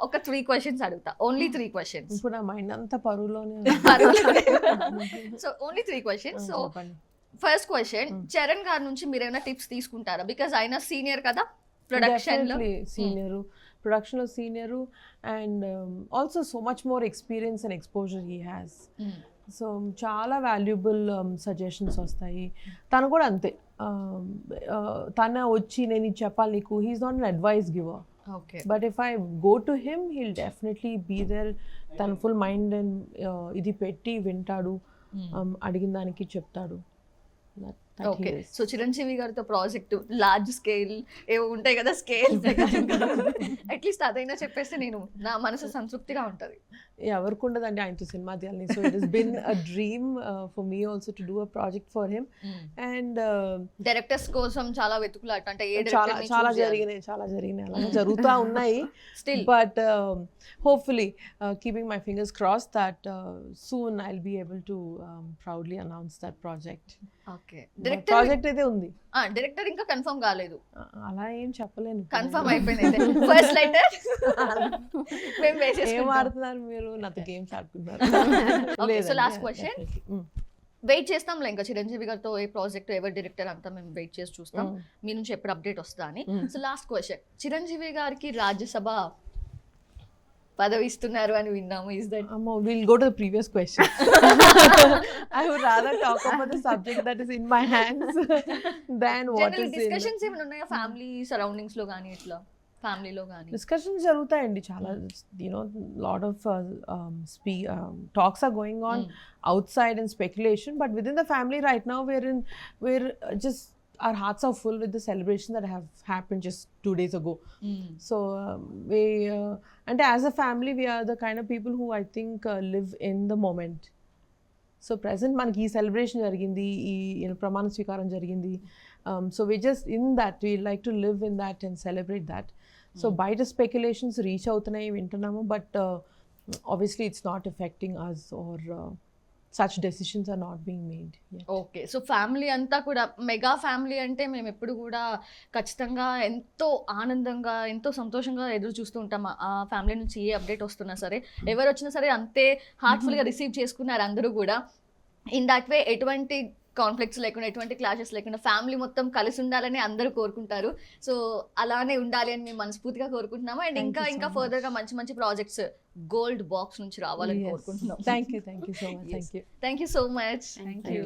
ఒక 3 క్వశ్చన్స్ అడుగుతా, only 3 questions. ఇప్పుడు నా మైండ్ అంతా పరువులోనే సో ఓన్లీ 3 క్వశ్చన్స్. సో చెప్పండి. ఫస్ట్ క్వశ్చన్, చరణ్ గారి నుంచి మీరు ఏమైనా టిప్స్ తీసుకుంటారా? బికాజ్ ఆయన సీనియర్ కదా ప్రొడక్షన్ లో. సీనియరు, ప్రొడక్షన్ లో senior, and also so much more experience and exposure he has. So చాలా వాల్యుబుల్ సజెషన్స్ వస్తాయి. తను కూడా అంతే, తన వచ్చి నేను ఇది చెప్పాలి నీకు, he is not an advice giver. Okay, but if I go to him he'll definitely be there. తన ఫుల్ మైండ్ అండ్ ఇది పెట్టి వింటాడు, అడిగిన దానికి చెప్తాడు. ఓకే. సో చిరంజీవి గారితో ప్రాజెక్ట్ లార్జ్ స్కేల్ ఏవో ఉంటాయి కదా, స్కేల్ అట్లీస్ట్ అదైనా చెప్పేస్తే నేను నా మనసు సంతృప్తిగా ఉంటది. ఎవరికి ఉండదండి ఆయనతో సినిమా తీయాలని. So it has been a dream for me also to do a project for him. And directors కోసం చాలా వెతుకులాట, అంటే ఏ చాలా జరిగినాయి అలాగే జరుగుతూ ఉన్నాయి still. But hopefully keeping my fingers crossed that soon I'll be able to proudly announce that project. Okay, project అయితే ఉంది, డైరెక్టర్ ఇంకా కన్ఫర్మ్ కాలేదు. అలా ఏం చెప్పలేను. కన్ఫర్మ్ అయిపోయింది. ఫస్ట్ లెటర్ మేము ఏం వేసేసుకుంటాం. ఆడుతున్నారు మీరు, నాతో గేమ్స్ ఆడుతున్నారు. Okay, so last question. Wait చేస్తాంలే ఇంకా చిరంజీవి గారితో ఏ ప్రాజెక్ట్ ఎవరి డైరెక్టర్ అంతా మేము వెయిట్ చేసి చూస్తాం మీ నుంచి ఎప్పుడు అప్డేట్ వస్తుందా అని. సో లాస్ట్ క్వశ్చన్, చిరంజీవి గారికి రాజ్యసభ పదవి ఇస్తున్నారు అని విన్నాము. Is that? We'll go to the previous question. I would rather talk about the subject that is in my hands than what is in. Discussions ఏమైనా ఉన్నాయా ఫ్యామిలీ సరౌండింగ్స్ లో కానీ, ఇట్లా ఫ్యామిలీలో కానీ? డిస్కషన్స్ జరుగుతాయండి చాలా. Lot of talks are going on outside and speculation, but within the family right now we're just, our hearts are full with the celebration that have happened just 2 days ago. So we and as a family we are the kind of people who I think live in the moment. So present manaki ee celebration jarigindi, ee pramana swikaram jarigindi. So we just in that, we like to live in that and celebrate that. So bite speculations reach outunayi vintunnamo, but obviously it's not affecting us, or such decisions are not being made yet. Okay, so family అంతా కూడా mega family అంటే మేము ఎప్పుడు కూడా ఖచ్చితంగా ఎంతో ఆనందంగా ఎంతో సంతోషంగా ఎదురు చూస్తూ ఉంటాం. ఆ ఫ్యామిలీ నుంచి ఏ అప్డేట్ వస్తున్నా సరే, ఎవరు వచ్చినా సరే అంతే హార్ట్ఫుల్గా రిసీవ్ చేసుకున్నారు అందరూ కూడా. ఇన్ దట్ వే ఎటువంటి కాన్ఫ్లిక్ట్స్ లేకుండా, ఎటువంటి క్లాషెస్ లేకుండా ఫ్యామిలీ మొత్తం కలిసి ఉండాలని అందరూ కోరుకుంటారు. సో అలానే ఉండాలి అని మేము మనస్ఫూర్తిగా కోరుకుంటున్నాము. అండ్ ఇంకా ఫర్దర్గా మంచి మంచి ప్రాజెక్ట్స్ గోల్డ్ బాక్స్ నుంచి రావాలని కోరుకుంటున్నాం. Thank you so much. Thank you so much. Thank you.